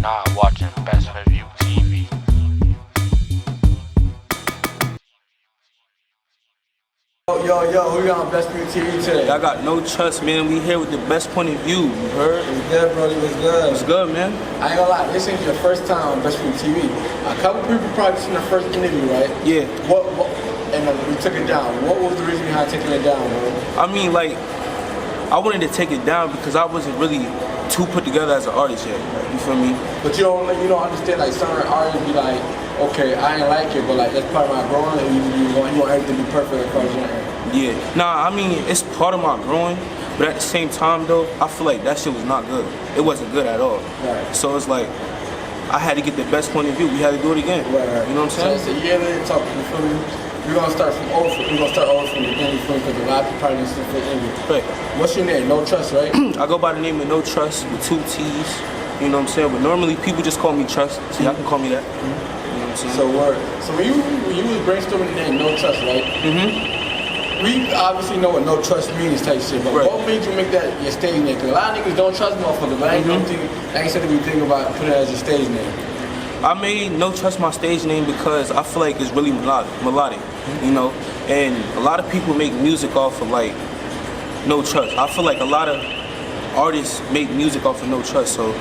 not watching Best Review TV. Yo, who got on Best Review TV today? I got NoTrustt, man. We here with the best point of view. You heard? What's good, brody? What's good? What's good, man? I ain't gonna lie, this ain't your first time on Best Review TV. A couple people probably seen the first interview, right? Yeah. What and we took it down. What was the reason behind taking it down, bro? I mean, like, I wanted to take it down because I wasn't really too put together as an artist yet. You feel me? But you don't understand, like, some artists be like, okay, I ain't like it, but like that's part of my growing, and you want everything to be perfect as far as your end. Yeah. Nah, I mean, it's part of my growing, but at the same time, though, I feel like that shit was not good. It wasn't good at all. Right. So it's like, I had to get the best point of view. We had to do it again. Right. You know what I'm saying? So it's a year later talk, you feel me? We're gonna start from over. We're gonna start over from the beginning, because a lot of people probably didn't see the first interview. Right. What's your name? NoTrustt, right? I go by the name of NoTrustt with 2 T's. You know what I'm saying? But normally people just call me Trust, so y'all can call me that. You know what I'm saying? So when you was brainstorming the name NoTrustt, right? We obviously know what NoTrustt means type shit, but right. what made you make that your stage name? Because a lot of niggas don't trust motherfuckers, but I ain't something we think about putting it as your stage name. I made NoTrustt my stage name because I feel like it's really melodic, you know? And a lot of people make music off of like NoTrustt. I feel like a lot of artists make music off of NoTrustt, so,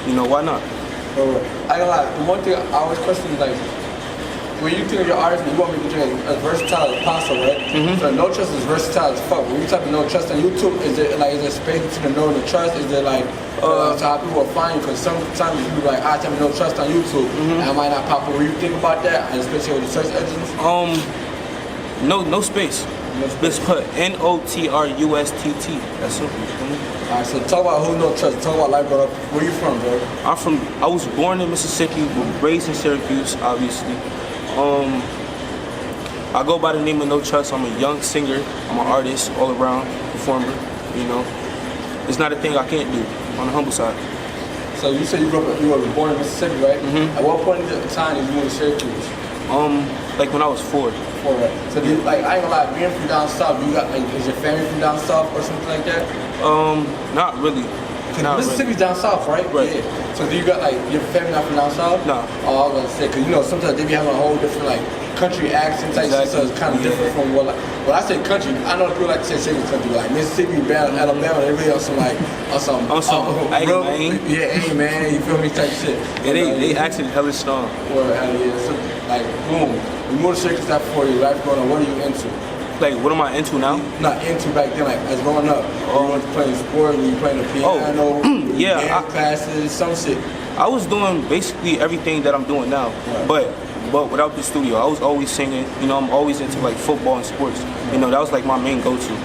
you know, why not? I ain't gonna lie, the one thing I always question is like, when you think of your artist, you want me to do it as versatile as possible, right? So NoTrustt is versatile as fuck. When you type of NoTrustt on YouTube, is there space between the no and the trust? Is there like, so how people will find you? Because sometimes you be like, I type of NoTrustt on YouTube, and I might not pop up. What do you think about that? And especially with the search engines? No space. Just put NoTrustt. That's simple. Alright, so talk about who NoTrustt. Talk about life growing up. Where you from, bro? I was born in Mississippi, raised in Syracuse, obviously. I go by the name of NoTrustt. I'm a young singer. I'm an artist, all around performer. You know, it's not a thing I can't do. On the humble side. So you said you were born in Mississippi, right? At what point in the time did you move to Syracuse? Like when I was 4. Right. So do you, like, I ain't gonna lie, being from down south, you got like, is your family from down south or something like that? Not really. Mississippi's down south, right? Right. Yeah. So do you got like your family not from down south? No. Oh, I was gonna say, cause you know sometimes they be having a whole different like country accent type shit, so it's kind of different from what like. When I say country, I know people like to say Syracuse country, like Mississippi, Alabama, they really on some like on some hey real, man. Yeah, hey man, you feel me type shit. Yeah, they actually hella strong. Well, yeah, so like boom, you moved to Syracuse after 4 years, life growing up. What are you into? Like, what am I into now? Not into back then, like as growing up. You went to playing sport, you playing the piano, yeah, dance classes, some shit. I was doing basically everything that I'm doing now, but without the studio. I was always singing. You know, I'm always into like football and sports. You know, that was like my main go-to.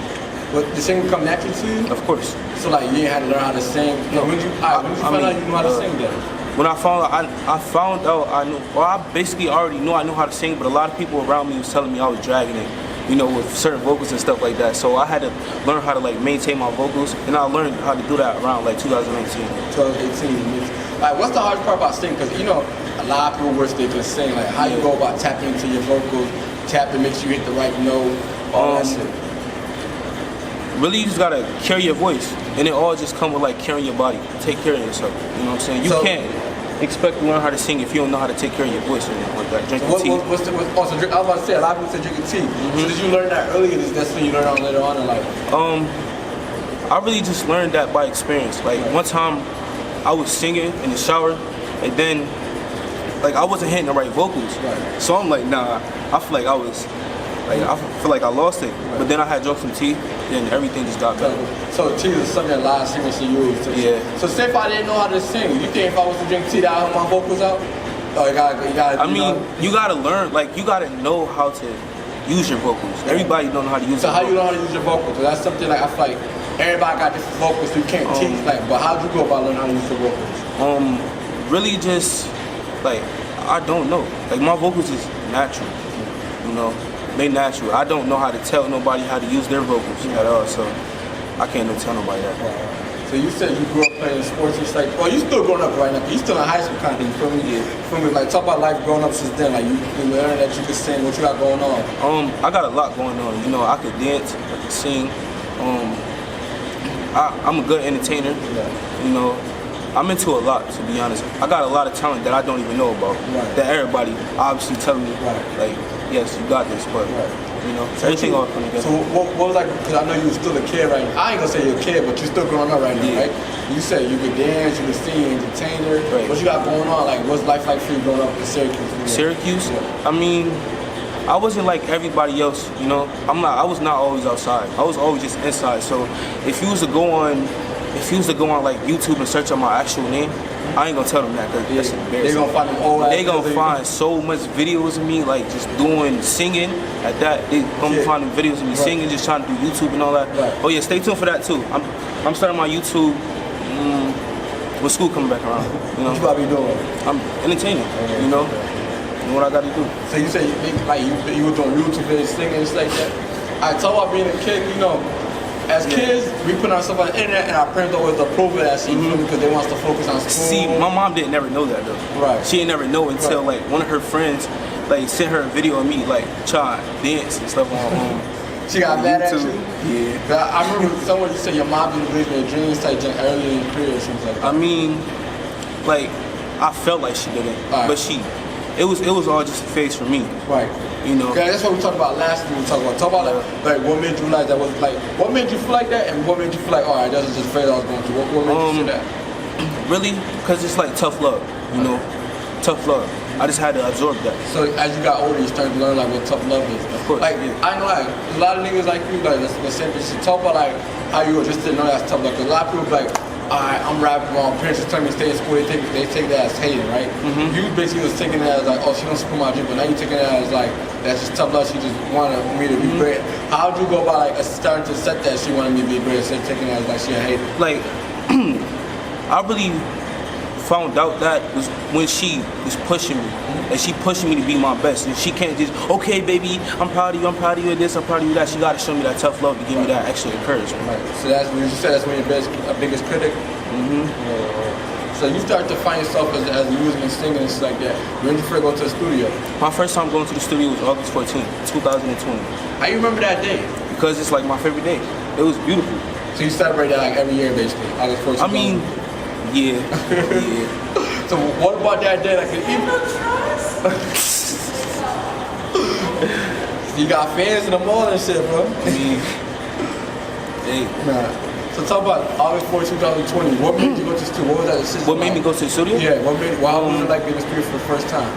But the singing come naturally to you? Of course. So like you had to learn how to sing. No, when did you find out you knew how to sing then? When I found out I knew. Well, I basically already knew I knew how to sing, but a lot of people around me was telling me I was dragging it. You know, with certain vocals and stuff like that. So I had to learn how to like maintain my vocals, and I learned how to do that around like 2019. 2018. Like, what's the hardest part about singing? Because you know, a lot of people wish they could sing. Like, how you go about tapping into your vocals, tapping makes you hit the right note, all that shit. Really, you just gotta carry your voice, and it all just come with like carrying your body. Take care of yourself. You know what I'm saying? You can't expect to learn how to sing if you don't know how to take care of your voice or anything like that. Drinking tea. I was about to say, a lot of people say drinking tea. So did you learn that early, or is that something you learned on later on in life? I really just learned that by experience. Like one time, I was singing in the shower, and then like I wasn't hitting the right vocals. Right. So I'm like, nah. I feel like I feel like I lost it. But then I had drunk some tea, then everything just got better. So tea is something a lot of singers should use. Yeah. So say if I didn't know how to sing, you think if I was to drink tea that I would have my vocals out? Oh, you gotta. I mean, you gotta learn. Like you gotta know how to use your vocals. Everybody don't know how to use. So how you know how to use your vocals? Because that's something like I feel like everybody got different vocals. So you can't teach. Like, but how'd you go about learning how to use your vocals? Really just like I don't know. Like my vocals is natural. You know. They natural. I don't know how to tell nobody how to use their vocals at all, so I can't tell nobody that. So you said you grew up playing sports. It's like, well, you still growing up right now, but you still in high school kind of thing. You feel me? Yeah. Feel me? Like, talk about life growing up since then. Like, you learned that you could sing. What you got going on? I got a lot going on. You know, I could dance, I could sing. I'm a good entertainer. You know, I'm into a lot, to be honest. I got a lot of talent that I don't even know about. Right. That everybody obviously telling me, like, yes, you got this, but you know, so everything all come together. So what was like? Because I know you're still a kid right now. I ain't gonna say you're a kid, but you're still growing up right now, right? You said you could dance, you could sing, entertainer. Right. What you got going on? Like, what's life like for you growing up in Syracuse? Syracuse? Yeah. I mean, I wasn't like everybody else, you know. I was not always outside. I was always just inside. So if you was to go on like YouTube and search on my actual name, I ain't gonna tell them that because that's embarrassing. They gonna find them old. They gonna find so much videos of me like just doing singing at that. They gonna find videos of me singing, just trying to do YouTube and all that. Right. Oh yeah, stay tuned for that too. I'm starting my YouTube when school coming back around. You know, What you about to be doing? I'm entertaining. You know. And what I gotta do. So you say you were doing YouTube and singing and stuff like that. I talk about being a kid, you know. As kids, we put ourselves on the internet and our parents always approve of that shit because they want us to focus on school. See, my mom didn't never know that though. Right. She didn't never know until like one of her friends like sent her a video of me like trying to dance and stuff on She got mad at you? Yeah. I remember someone you said your mom didn't believe in your dreams type thing early in your career or something like that. I mean, like I felt like she didn't, but it was all just a phase for me. Right. You know. Okay, that's what we talked about last week. Talk about like what made you realize that was like what made you feel like that and what made you feel like alright, that was just a phase I was going through. What made you say that? Really, because it's like tough love, you know, tough love. I just had to absorb that. So as you got older, you started to learn like what tough love is. Of course. Like I know like a lot of niggas like you like let's say this shit. Talk about like how you just didn't know that's tough love. Cause a lot of people be like, alright, I'm rapping. My parents just tell me to stay in school. They take that as hating, right? You basically was taking that as like, oh, she don't support my dream, but now you taking that as like that's just tough love. She just wanted me to be great. How'd you go about like starting to set that she wanted me to be great instead of taking that as like she a hater? Like I really found out that was when she was pushing me. And she pushing me to be my best. And she can't just, okay, baby, I'm proud of you of this, I'm proud of you of that. She got to show me that tough love to give me that extra encouragement. Right. So that's when you said that's when your biggest critic? So you start to find yourself as music and singing and stuff like that. When did you first go to the studio? My first time going to the studio was August 14th, 2020. How you remember that day? Because it's like my favorite day. It was beautiful. So you celebrate that like every year basically, August 14th? I mean, yeah. So what about that day? Like you got fans in the mall and shit, bro. I mean, hey. Nah. So talk about August 4th, 2020. What made you go to the studio? What was that decision? What made me go to the studio? Yeah, why was it like being in the studio for the first time?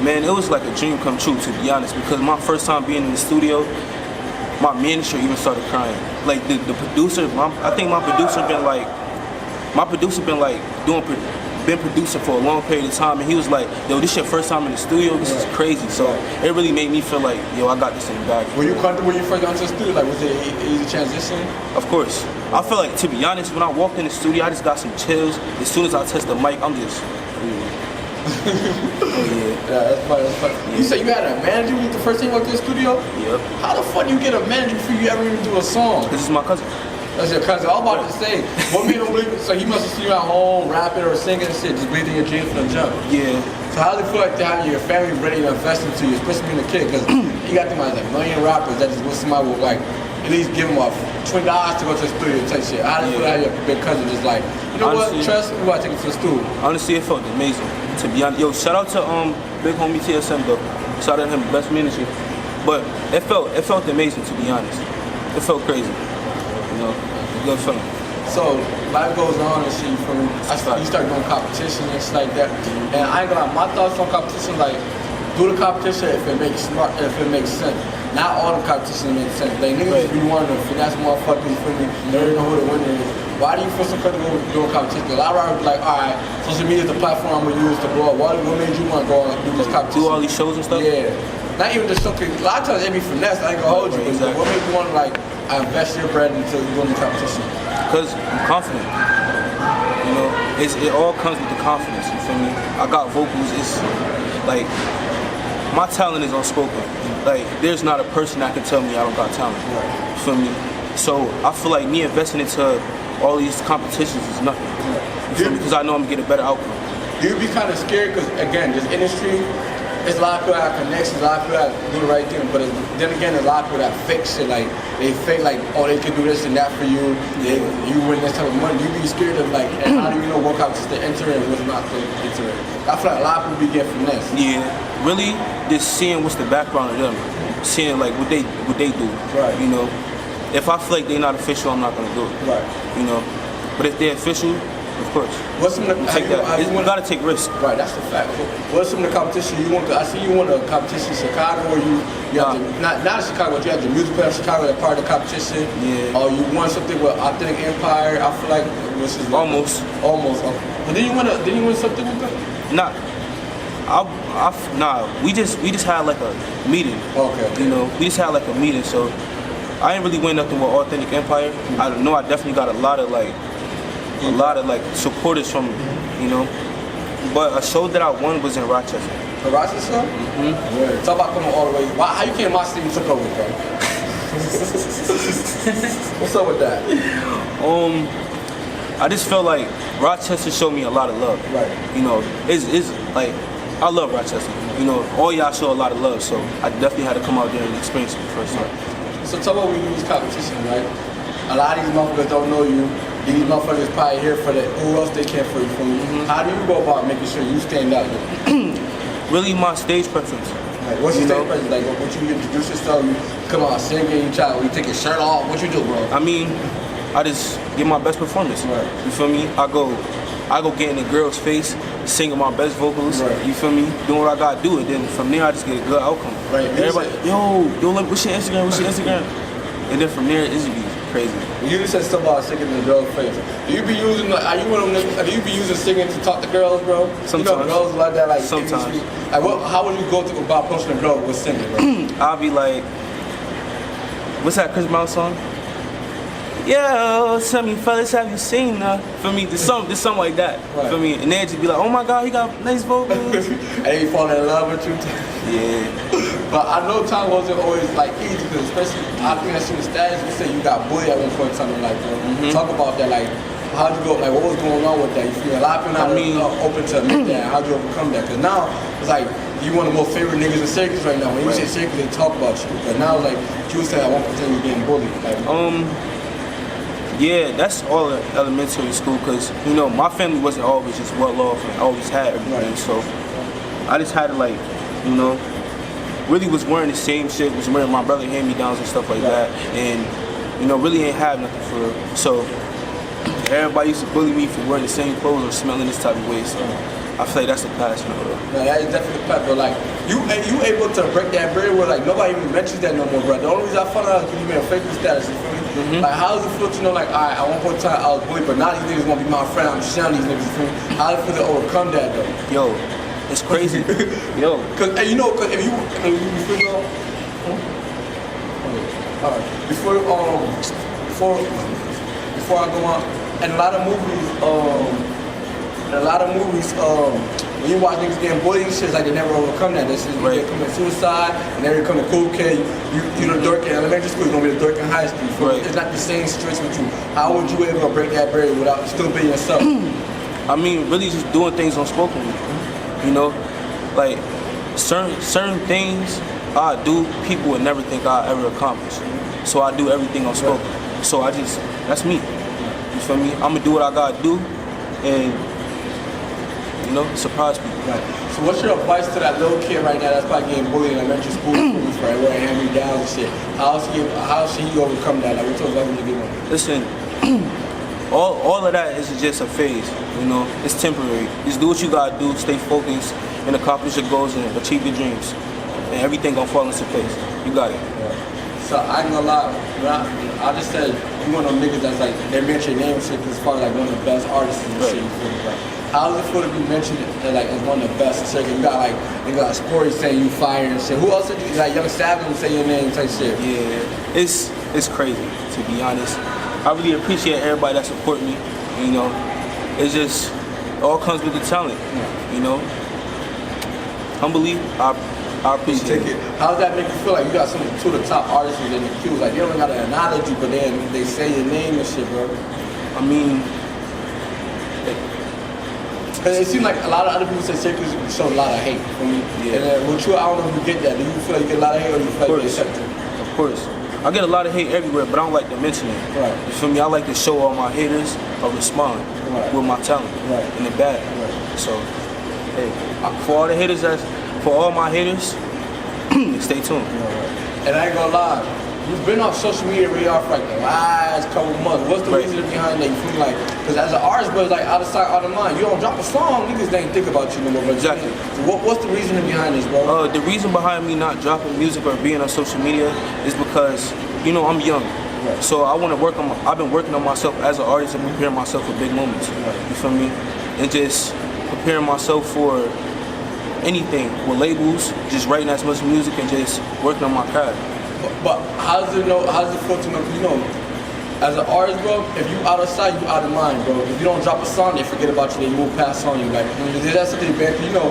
Man, it was like a dream come true, to be honest, because my first time being in the studio, my manager even started crying. Like the producer, I think my producer been been producing for a long period of time, and he was like, yo, this your first time in the studio, this is crazy. So it really made me feel like, yo, I got this in the bag. Were you comfortable when you first got into the studio? Like, was it an easy transition? Of course. I feel like, to be honest, when I walked in the studio, I just got some chills. As soon as I touched the mic, I'm just, Yeah, that's funny. Yeah. You said you had a manager when the first time you walked in the studio? Yep. How the fuck do you get a manager before you ever even do a song? This is my cousin. That's your cousin. I was about to say, what made him believe it? So he must have seen you at home rapping or singing and shit, just believing your dream from the jump. Yeah. So how does it feel like to have your family ready to invest into you, especially being a kid? Because you got them like a million rappers that just want somebody with like at least give them $20 to go to the studio and take shit. How does it feel to have your big cousin just like, you know honestly, what, trust me, we gotta take it to the studio. Honestly, it felt amazing. To be honest, yo, shout out to big homie TSM though. Shout out to him, best manager. But it felt amazing, to be honest. It felt crazy. You know, good feeling. So life goes on and shit, you feel me? You start doing competition and shit like that. And I ain't gonna lie, my thoughts on competition, like, do the competition if it makes sense. Not all the competition makes sense. Like niggas be wanting to finesse motherfuckers, you feel me? They already know who the winner is. Why do you feel so comfortable doing competition? A lot of rappers be like, alright, social media is the platform I'm gonna use to blow up. What made you want to go and do this competition? Do all these shows and stuff? Yeah. Not even the show, cause a lot of times they be finesse, I ain't gonna hold you. Exactly. What made you want to like invest your bread into doing the competition? Because I'm confident. You know, it all comes with the confidence, you feel me? I got vocals, it's like, my talent is unspoken. Like, there's not a person that can tell me I don't got talent. You feel me? So I feel like me investing into all these competitions is nothing. You feel me? Because I know I'm gonna get a better outcome. Do you be kind of scared? Because again, this industry, it's a lot of people that have connections, a lot of people that do the right thing, but then again, there's a lot of people that fake shit. Like they fake like, oh, they can do this and that for you. You win this type of money. You be scared of like, and how do you know what competition to enter and what's not to enter? I feel like a lot of people be getting finesse. Yeah, really, just seeing what's the background of them, seeing like what they do. Right. You know, if I feel like they're not official, I'm not gonna do it. Right. You know, but if they're official, of course. What's some of the, you gotta take risks. Right, that's the fact. What's some of the competition you want? I see you want a competition in Chicago, or you have to, not in Chicago, but you have the music player of Chicago that part of the competition. Yeah. Or you won something with Authentic Empire. I feel like which is Almost. But did you win something with them? Nah. We just had like a meeting. Okay. You know, we just had like a meeting, so I didn't really win nothing with Authentic Empire. I know I definitely got a lot of supporters from, you know. But a show that I won was in Rochester. The Rochester? Mm-hmm. Yeah. Talk about coming all the way. How you came to my city and took over, bro? What's up with that? I just felt like Rochester showed me a lot of love. Right. You know, it's like, I love Rochester. You know, all y'all show a lot of love, so I definitely had to come out there and experience it first time. So tell me when you do this competition, right? A lot of these motherfuckers don't know you. These motherfuckers probably here for that. Who else they can for you? How do you go about making sure you stand out? Really, my stage preference. Like, what's your stage preference? Like, what you introduce yourself, you come out singing, you take your shirt off. What you do, bro? I mean, I just give my best performance. Right. You feel me? I go get in the girl's face, singing my best vocals. Right. You feel me? Doing what I gotta do, and then from there I just get a good outcome. Right. Everybody, yo, look, what's your Instagram? What's your Instagram? And then from there, it's be crazy. You just said something about singing in the girl's face. Do you be using? Are you one of them? Do you be using singing to talk to girls, bro? Sometimes. You know, girls like that. Like sometimes. Like, how would you go to about approaching a girl with singing, bro? I'll be like, what's that Chris Brown song? Yo, tell me, fellas, have you seen her? For me, there's something like that. Right. For me, and then just be like, oh my God, he got nice vocals. And you fall in love with you. Yeah. But I know time wasn't always like easy, because especially I think I seen the status. You said you got bullied at one point in time. Like, talk about that. Like, how'd you go? Like, what was going on with that? You feel a lot of people not open to admit that. How'd you overcome that? Because now it's like you one of the most favorite niggas in Syracuse right now. When you say Syracuse, they talk about you. But now it's like you said at one point in time you getting bullied. Like, yeah, that's all in elementary school, because, you know, my family wasn't always just well off and always had everything. Right. So I just had to, like, you know, really was wearing the same shit, was wearing my brother hand-me-downs and stuff like that, and, you know, really ain't have nothing for real. So everybody used to bully me for wearing the same clothes or smelling this type of way, so I feel like that's the past now, though. No, that is definitely the past, but like, you able to break that barrier where like nobody even mentions that no more, bro. The only reason I found out is because you made a Facebook status, you feel me? Like, how does it feel to know, like, alright, at one point in time I was bullied, but now these niggas want to be my friend, I'm shouting these niggas, you feel me? How does it feel to overcome that, though? Yo, it's crazy. Yo. Cause, and you know, cause if you feel, before I go on, and a lot of movies, when you watch niggas getting bullied and shit, it's like they never overcome that. This is Right. they commit suicide, and they become a cool kid. You the dork in elementary school, you're gonna be the dork in high school. Right. It's not the same situation with you. How would you able to break that barrier without still being yourself? I mean, really just doing things unspoken. You know, like certain things I do, people would never think I ever accomplish. So I do everything unspoken. Right. So that's me. You feel me? I'm gonna do what I gotta do, and you know, surprise people. Right. So what's your advice to that little kid right now that's probably getting bullied in elementary school for wearing hand-me-downs and shit? How should he overcome that? Like, we told him to get one. Listen, all of that is just a phase. You know, it's temporary. Just do what you gotta do, stay focused, and accomplish your goals and achieve your dreams, and everything gonna fall into place. You got it. Yeah. So I ain't gonna lie, I just said you one of them niggas that's like they mention your name and shit because it's probably like one of the best artists in the city. Right. How does it feel to be mentioned like as one of the best? So you got like Sporty saying you fire and shit. Who else did you like? Young Savage would say your name type shit. Yeah, it's crazy to be honest. I really appreciate everybody that support me. You know, it's just all comes with the talent. You know, humbly, I appreciate it. How does that make you feel? Like you got two of the top artists in the queue. Like they don't gotta acknowledge you, but then they say your name and shit, bro. I mean, Cause it seems like a lot of other people say circus show a lot of hate for me. Yeah. And with you, I don't know if you get that. Do you feel like you get a lot of hate, or do you feel like you accept it? Of course. I get a lot of hate everywhere, but I don't like to mention it. Right. You feel me? I like to show all my haters or respond with my talent in the bag. Right. So, hey, for all the haters, for all my haters, stay tuned. And I ain't gonna lie, you've been off social media radar for like the last couple months. What's the reason behind that? You feel like, because as an artist, but it's like out of sight, out of mind. You don't drop a song, niggas they ain't think about you no more. But Exactly. What's the reasoning behind this, bro? The reason behind me not dropping music or being on social media is because, you know, I'm young. Right. So I want to work on. I've been working on myself as an artist and preparing myself for big moments. Right. You feel me? And just preparing myself for anything with labels, just writing as much music and just working on my craft. But how does it feel to know? You know, as an artist, bro, if you out of sight, you out of mind, bro. If you don't drop a song, they forget about you. They move past on you. Like that's something bad. You know,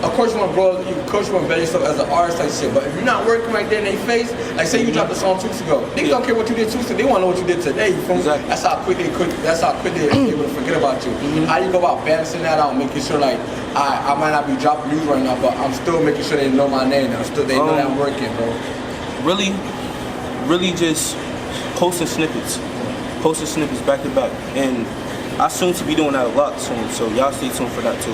of course you want to grow. Of course you want to better yourself as an artist, like shit. But if you're not working right there in their face, like say you dropped a song 2 weeks ago, niggas don't care what you did 2 weeks ago. They want to know what you did today. You feel me? Exactly. That's how quick they're able to forget about you. How you go about balancing that out, making sure like I might not be dropping music right now, but I'm still making sure they know my name. They know that I'm working, bro. Really just posting snippets back to back, and I soon to be doing that a lot soon, so y'all stay tuned for that too.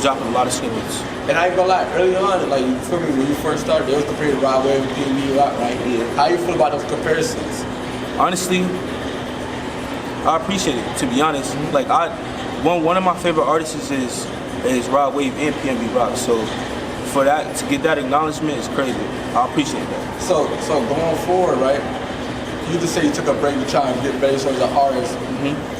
Dropping a lot of snippets. And I ain't gonna lie, early on, like you feel me, when you first started, they was comparing Rod Wave and P&B Rock, right? Yeah. How you feel about those comparisons? Honestly, I appreciate it, to be honest. Like one of my favorite artists is Rod Wave and P&B Rock, so for that, to get that acknowledgement is crazy. I appreciate that. So going forward, right? You just say you took a break to try and get better as an artist.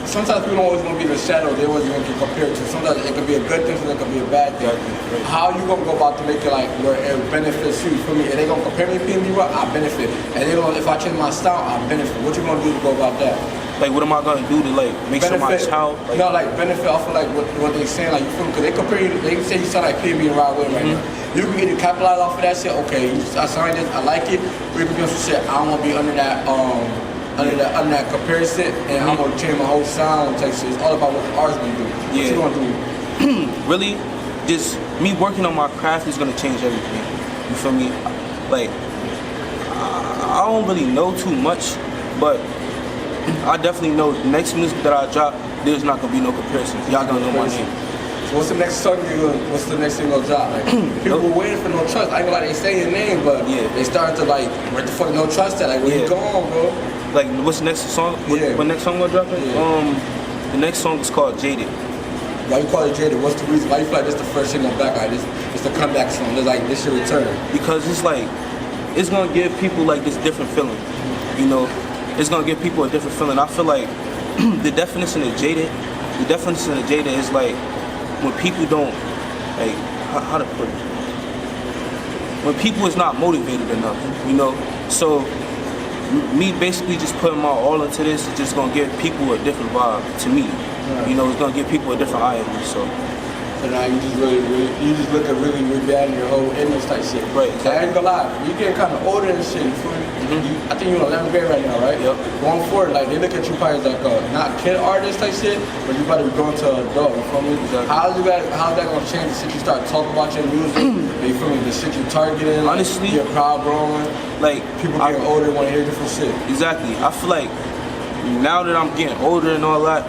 Sometimes people don't always want to be in the shadow. They always want to get compared to. Sometimes it could be a good thing, sometimes it could be a bad thing. Exactly. How you gonna go about to make it like where it benefits you? For me, if they gonna compare me to P&B Rock, I benefit. And they gonna, if I change my style, I benefit. What you gonna do to go about that? Like, what am I gonna do to like make sure my child? Like, no, like benefit off of like what they saying. Like you feel me? Because they compare you. They say you sound like P&B and Rod Wave right now. You can get it capitalized off of that shit. Okay, I signed this. I like it. We can do some shit. I don't want to be under that comparison, and I'm gonna change my whole sound. Type shit. It's all about what the artist gonna do. What you gonna do? Really, just me working on my craft is gonna change everything. You feel me? Like, I don't really know too much, but I definitely know the next music that I drop, there's not gonna be no comparisons. Y'all gonna know my name. So what's the next song what's the next thing gonna drop? Like, people were waiting for NoTrustt. I ain't gonna lie, they say your name, but they started to like, where the fuck NoTrustt at? Like, where you going, bro? Like, what's the next song? What next song gonna drop? The next song is called Jaded. Why you call it Jaded? What's the reason? Why you feel like this the first single back? Like, it's the comeback song. It's like, this should return. Because it's like, it's gonna give people like this different feeling. You know, it's gonna give people a different feeling. I feel like the definition of jaded is like when people don't, like, how to put it? When people is not motivated enough, you know? So me basically just putting my all into this is just gonna give people a different vibe to me. You know, it's gonna give people a different eye on me, so. So now you just looking really bad in your whole image type shit. Right. Exactly. I ain't gonna lie, you getting kind of older and shit, you feel me? I think you're in 11th grade right now, right? Yep. Going forward, like they look at you probably as like a not kid artist type shit, but you about to be going to an adult, you feel me? Exactly. How's that gonna change the shit you start talking about your music? You feel me? The shit you targeting, like, honestly, your crowd growing, like people getting older want to hear different shit. Exactly. I feel like now that I'm getting older and all that,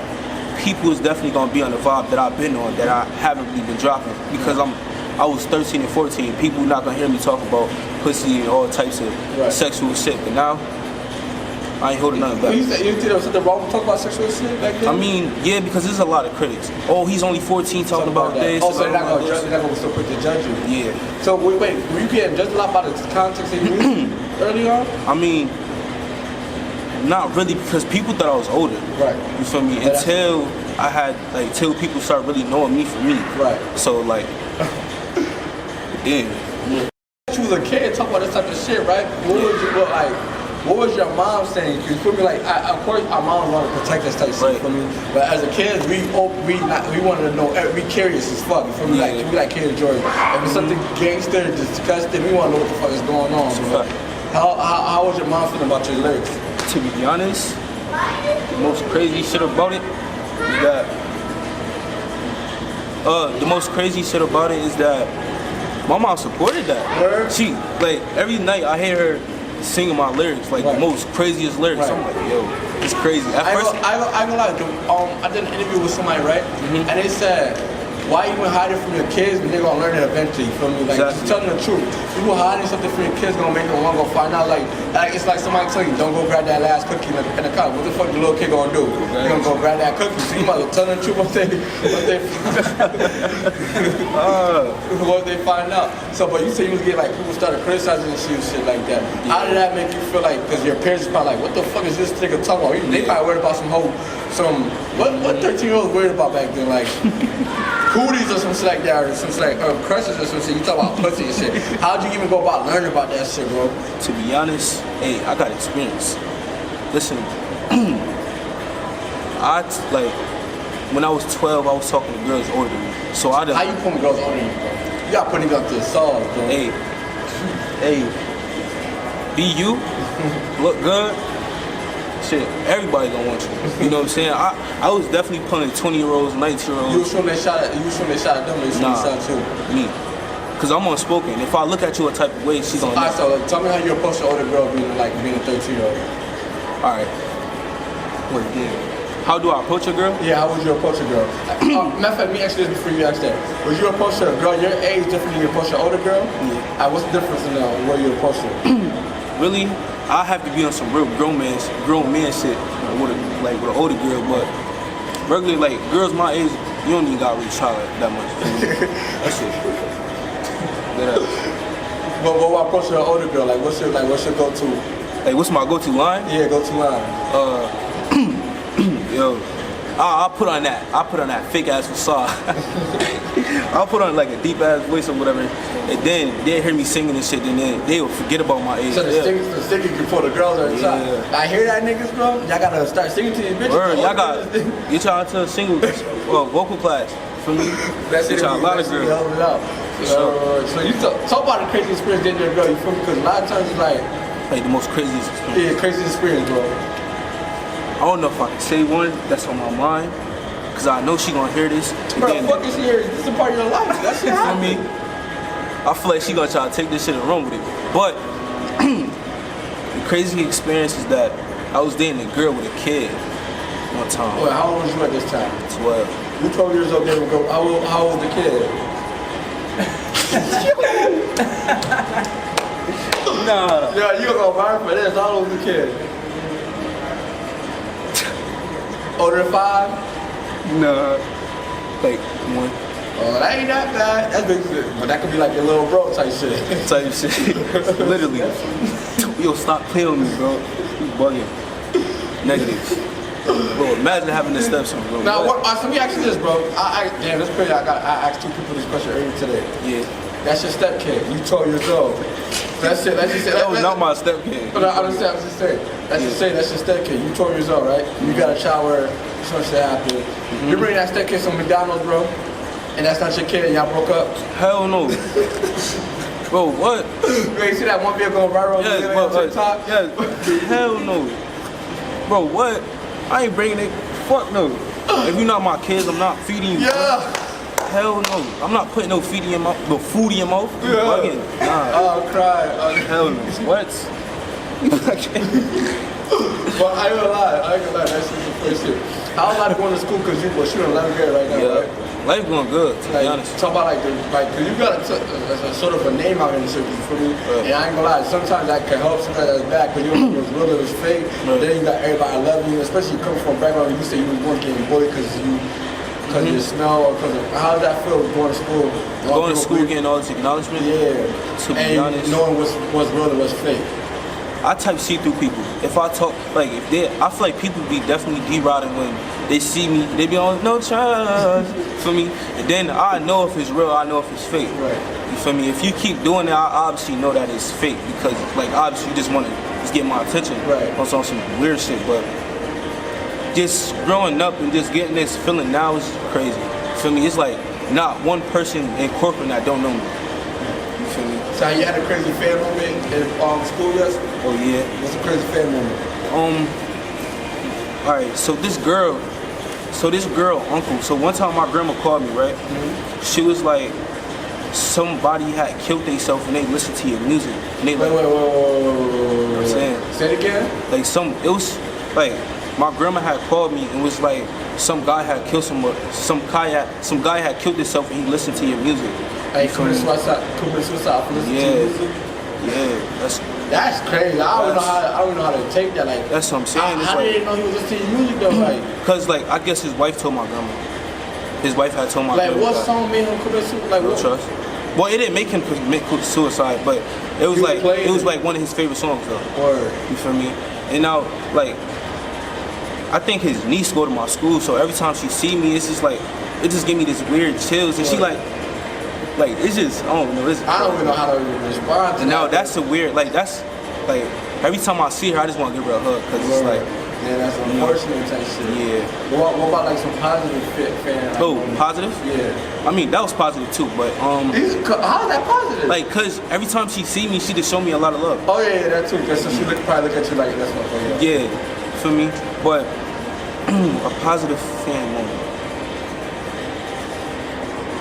people is definitely gonna be on the vibe that I've been on, that I haven't really been dropping, because I was 13 and 14. People not gonna hear me talk about pussy and all types of sexual shit, but now I ain't holding nothing back. You think there was something wrong with talking about sexual shit back then? I mean, yeah, because there's a lot of critics. Oh, he's only 14 talking about this. Oh, so they're not gonna still quick to judge you. Yeah. So wait, were you getting judged a lot by the context of your music early on? I mean, not really, because people thought I was older. Right. You feel me? Until I had, like, till people start really knowing me for me. Right. So, like, yeah. You was a kid talking about this type of shit, right? What was your mom saying? You feel me? Like, of course, our moms want to protect us type shit, for me. But as a kid, we wanted to know. We curious as fuck. You feel me? Like, we like Kid Jordan. If it's something gangster, disgusting, we want to know what the fuck is going on, bro. How was your mom feeling about your lyrics? To be honest, the most crazy shit about it is that The most crazy shit about it is that my mom supported that. Word? She, like, every night I hear her singing my lyrics, like the most craziest lyrics. Right. I'm like, yo, it's crazy. At first, I ain't gonna lie, dude. I did an interview with somebody, right? And they said, why you even hide it from your kids when they're gonna learn it eventually? You feel me? Like, just tell them the truth. You hiding something from your kids gonna make them want to go find out. Like it's like somebody telling you, don't go grab that last cookie in the car. What the fuck the little kid gonna do? They're gonna go grab that cookie. So you might as well tell them the truth what they find out. So, but you say you was getting like people started criticizing you and shit like that. How did that make you feel like? Because your parents is probably like, what the fuck is this nigga talking about? They probably worried about what 13-year-olds worried about back then, like. Cooties or some shit like that, or some shit like crushes or some shit. You talk about pussy and shit. How'd you even go about learning about that shit, bro? To be honest, hey, I got experience. Listen, when I was 12, I was talking to girls older than me. So I done. How you putting girls older than you, bro? You got putting up to the sauce, bro. Hey, be you, look good. Shit, everybody gonna want you. You know what I'm saying? I was definitely pulling 20-year-olds, 19-year-olds. You was shooting that shot at them, or you shooting that shot too? Me. Cause I'm unspoken. If I look at you a type of way, she's gonna. Alright, so tell me how you approach an older girl being a 13-year-old. Alright. How do I approach a girl? Yeah, how would you approach a girl? Matter of fact, me ask this before you ask that. Would you approach a girl your age different than you approach an older girl? Yeah. What's the difference in the way you approach her? Really? I have to be on some real grown man shit with an older girl, but regularly, like, girls my age, you don't even gotta really try that much. That's it. But what approach an older girl? Like, what's your go-to? Like, what's my go-to line? Yeah, go-to line. Yo, I'll put on that fake ass facade. I'll put on like a deep ass voice or whatever, and then they'll hear me singing and shit, and then they will forget about my age. So the singing before the girls are inside. Yeah. I hear that, niggas, bro. Y'all gotta start singing to these bitches. Word, y'all got get y'all into a single vocal class. For me, that's it. A lot of girls. So you talk about the crazy experience dating your girl. You feel me? Because a lot of times it's like the most craziest experience. Yeah, craziest experience, bro. I don't know if I can say one that's on my mind, cause I know she gonna hear this. Bro, fuck is here. This is a part of your life. That shit for me. I feel like she gonna try to take this shit and run with it. But the crazy experience is that I was dating a girl with a kid one time. Well, how old was you at this time? 12. You 12 years old, there we go. How old was the kid? Nah. Yeah, you gonna go viral for this. How old was the kid? Older than 5? Nah. Like 1. Oh, that ain't that bad. That's big, but that could be like your little bro type shit. Literally. Yo, stop playing with me, bro. You bugging. Negative. Bro, imagine having this stepson, bro. Now, let me ask you this, bro. Damn, that's crazy. I asked 2 people this question earlier today. Yeah. That's your stepkid. You 12 years old. That's it. Let's just say that was not my stepkid. No, I understand. I was just saying. Let's just say that's your stepkid. You 12 years old, right? You got a child where some shit happened. You bring that stepkid some McDonald's, bro, and that's not your kid, and y'all broke up. Hell no. Bro, what? You ain't see that one video going viral on TikTok? Yes. Hell no. Bro, what? I ain't bringing it. Fuck no. If you're not my kids, I'm not feeding you. Yeah. Hell no. I'm not putting no food in your mouth. Yeah. Bugging. Nah. Oh, cry. Hell no. What? Well, I ain't gonna lie. That's just the first shit. How's life going to school? Because you're in 11th grade right now, right? Life going good, to be honest. Talk about cause you got a sort of a name out in the circle, you feel me? And I ain't gonna lie, sometimes that can help, sometimes that's bad, because you don't know what's real, it was fake. Then you got everybody loving you, especially you coming from a background where you say you was once getting bullied because of your smell, or because of, how does that feel going to school? Going to school, getting all this acknowledgement? Yeah. To be honest. Knowing what's real and what's fake. I type see-through people. If I talk, like, I feel like people be definitely deriding when they see me. They be on NoTrustt for me. And then I know if it's real, I know if it's fake. Right. You feel me? If you keep doing that, I obviously know that it's fake because, like, obviously you just want to get my attention. Right. On some weird shit, but just growing up and just getting this feeling now is crazy. For me, it's like not one person in corporate that don't know me. So you had a crazy fan moment in school, yes? Oh yeah. What's a crazy fan moment? Alright, so this girl, So this girl, uncle. So one time my grandma called me, right? She was like, somebody had killed themselves and they listened to your music. And they like, Wait. You know what I'm saying? Say it again? Like it was like my grandma had called me and was like some guy had killed some guy had killed himself and he listened to your music. Hey, committed suicide for listening to your music? Yeah, that's crazy. I don't know how to take that. Like that's what I'm saying. How did they know he was listening to your music though? Like, cause like I guess his wife told my grandma. His wife had told my grandma. Like what song made him commit suicide? Like what? NoTrustt. Well, it didn't make him commit suicide, but it was like one of his favorite songs though. Word. You feel me? And now like I think his niece go to my school, so every time she see me, it's just like it just give me this weird chills, and she like it's just I don't know. I don't even know how to respond to and now that. that's a weird that's like every time I see her, I just want to give her a hug because it's like that's unfortunate type shit. Yeah. What about like some positive fan? Like, oh, positive? Yeah. I mean that was positive too, but how is that positive? like cause every time she see me, she just show me a lot of love. Oh yeah, that too. So she probably look at you like that's what. Yeah, for me, but a positive fan moment.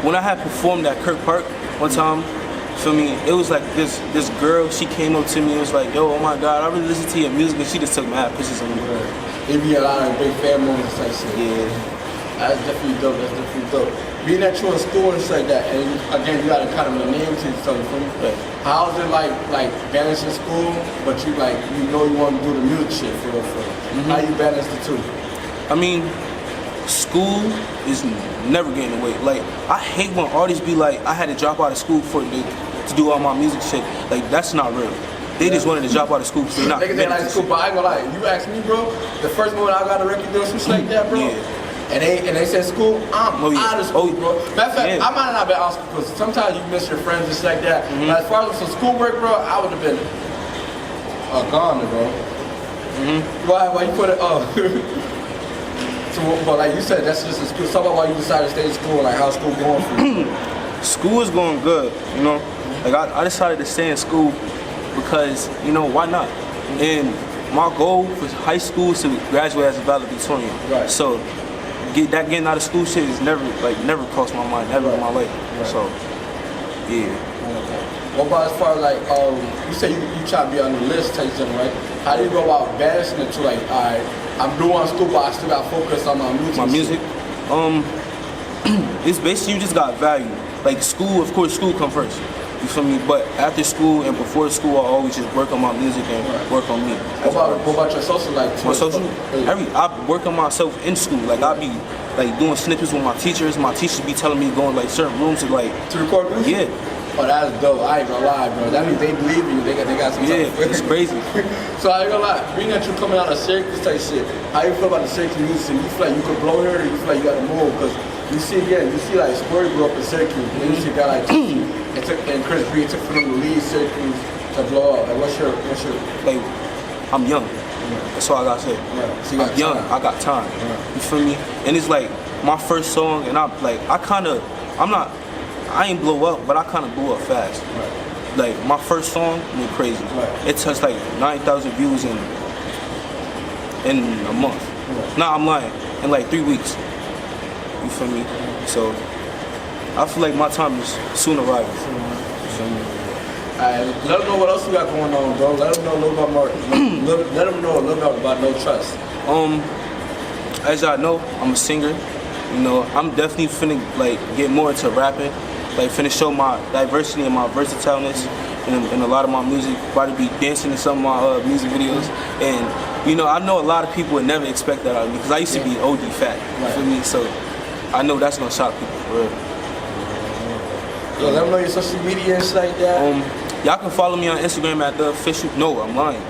When I had performed at Kirk Park one time, feel me, it was like this girl, she came up to me and was like, yo, oh my God, I really listen to your music, and she just took mad pictures of me. It be a lot of big fan moments like shit. Yeah. That's definitely dope. Being that you're in school and shit like that, and again, you got to kind of name to yourself, you feel me? Right. How's it like balancing school, but you know you want to do the music shit for real? How you balance the two? I mean, school is never getting away. Like, I hate when artists be like, I had to drop out of school to do all my music shit. Like, that's not real. They just wanted to drop out of school. So Niggas ain't like school, but I ain't gonna lie. You ask me, bro, the first moment I got a record deal, some shit like that, bro. Yeah. And they said school, I'm out of school, bro. Matter of fact, I might not have been out of school because sometimes you miss your friends and shit like that. But as far as some schoolwork, bro, I would have been gone, bro. Why you put it? So, but like you said, that's just a school. Talk about why you decided to stay in school, like how's school going for you? School is going good, you know. Like I decided to stay in school because, you know, why not? And my goal for high school is to graduate as a valedictorian. Right. So getting out of school shit is never crossed my mind, never in my life. Right. So yeah. What about as far as like you say you try to be on the list type thing, right? How do you go about balancing it to like, alright, I'm doing school but I still got focus on my music? My music? It's basically you just got value. Like school, of course school come first. You feel me? But after school and before school, I always just work on my music and work on me. What about your social life? My social? I work on myself in school. Like I be like doing snippets with my teachers. My teachers be telling me going like certain rooms to record music. Yeah. Oh, that's dope. I ain't gonna lie, bro. That means they believe you. They got some. Yeah, it's crazy. So I ain't gonna lie. Being that you coming out of Syracuse type shit, how you feel about the Syracuse music? You feel like you could blow here, or you feel like you gotta move? Because you see like Spory grew up in Syracuse, and then you see a guy like and Chris Breed took for them to leave Syracuse to blow up. Like what's your like? I'm young. That's all I gotta say. Yeah. So I'm young. I got time. You feel me? And it's like my first song, and I ain't blow up, but I kind of blew up fast. Right. Like my first song went crazy. Right. It touched like 9,000 views in a month. Right. Nah, I'm lying. In like 3 weeks. You feel me? So I feel like my time is soon arriving. You feel me? Alright, let them know what else you got going on, bro. Let them know a little bit more. Let them know a little bit about NoTrustt. As y'all know, I'm a singer. You know, I'm definitely finna like get more into rapping. Like finna show my diversity and my versatileness in a lot of my music. About to be dancing in some of my music videos. And you know, I know a lot of people would never expect that out of me because I used to be OD fat. You feel me? So I know that's gonna shock people for real. Yo, let them know your social media and shit like that. Y'all can follow me on Instagram at the official. No, I'm lying.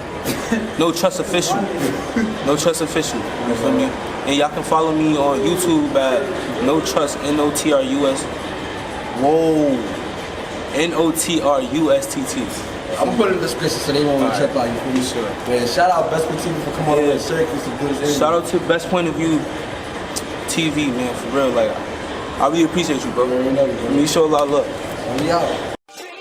NoTrustt official. NoTrustt official. You feel me? And y'all can follow me on YouTube at NoTrustt, NoTrustt. Whoa. NoTrustt. I'm gonna put it in the description so they won't check out you. Pretty sure. Man, shout out BestsPointOfViewTV for coming over to Syracuse to do this interview. Shout out to BestsPointOfViewTV, man, for real. Like, I really appreciate you, bro. You show a lot of love. We out.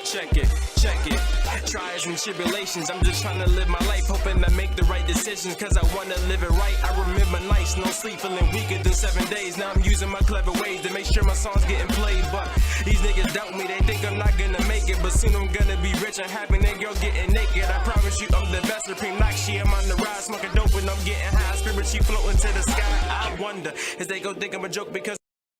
Check it, check it. Try as trials and tribulations. I'm just trying to live my life, hoping I make the right decisions, cause I wanna live it right. I remember nights, no sleep, feeling weaker than 7 days. Now I'm using my clever ways to make sure my songs getting played. But these niggas doubt me, they think I'm not gonna make it, but soon I'm gonna be rich and happy, and girl getting naked. I promise you I'm the best, supreme Nakshi. I'm on the rise, smoking dope and I'm getting high. Spirit, she floating to the sky. I wonder, is they gon' think I'm a joke because